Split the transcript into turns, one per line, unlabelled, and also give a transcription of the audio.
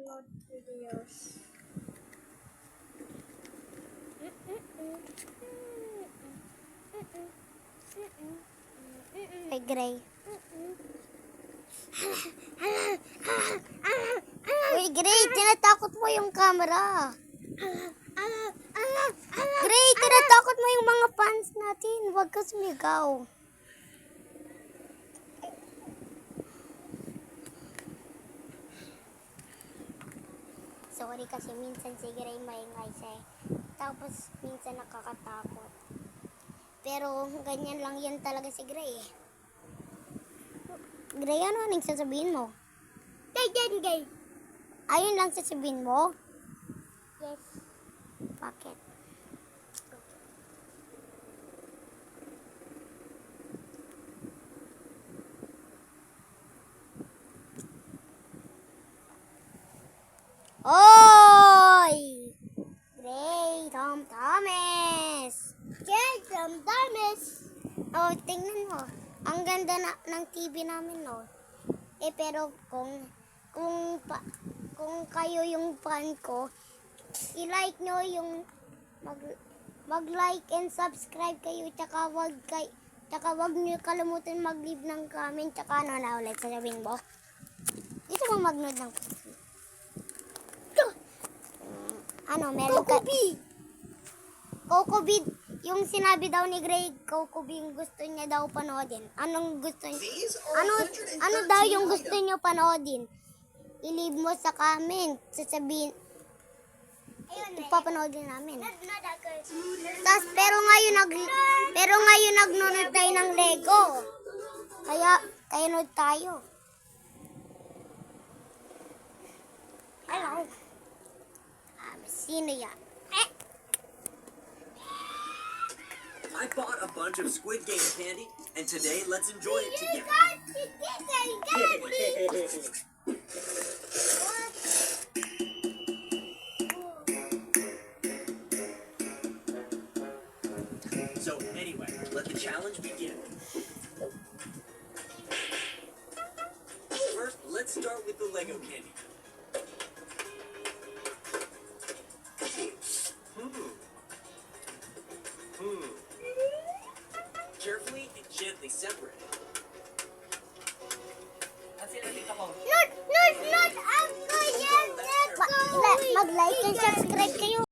upload videos.
Hey, Gray. Uy, Gray, tinatakot mo yung camera. Gray, tinatakot mo yung mga fans natin. Huwag ka sumigaw. Sorry kasi minsan si Gray maingay siya. Tapos minsan nakakatakot. Pero ganyan lang yan talaga si Gray. Gray, ano anong sasabihin mo?
Gay.
Ayun lang sasabihin mo?
Yes.
Bakit? Oy! Gray, Tom Thomas! Oh, tingnan mo. Ang ganda ng TV namin, no? Pero kung kayo yung fan ko, i-like nyo yung mag-like and subscribe kayo, tsaka wag nyo kalimutan mag-leave ng comment, tsaka ano na ulit sasabihin mo? Dito mo mag-nood ng meron ka... Coco Bead. Yung sinabi daw ni Gray, Coco Bead, yung gusto niya daw panoodin. Anong gusto niya? Ano daw yung gusto niyo panoodin? I-leave mo sa comment. Sasabihin, ipapanoodin namin. Tas, pero ngayon nagnood tayo ng Lego. Kaya nood tayo. Hello. Sino yan?
I bought a bunch of Squid Game candy, and today let's enjoy it together. So anyway, let the challenge begin. First, let's start with the Lego candy. Carefully and gently separate.
Mag-like and subscribe kayo.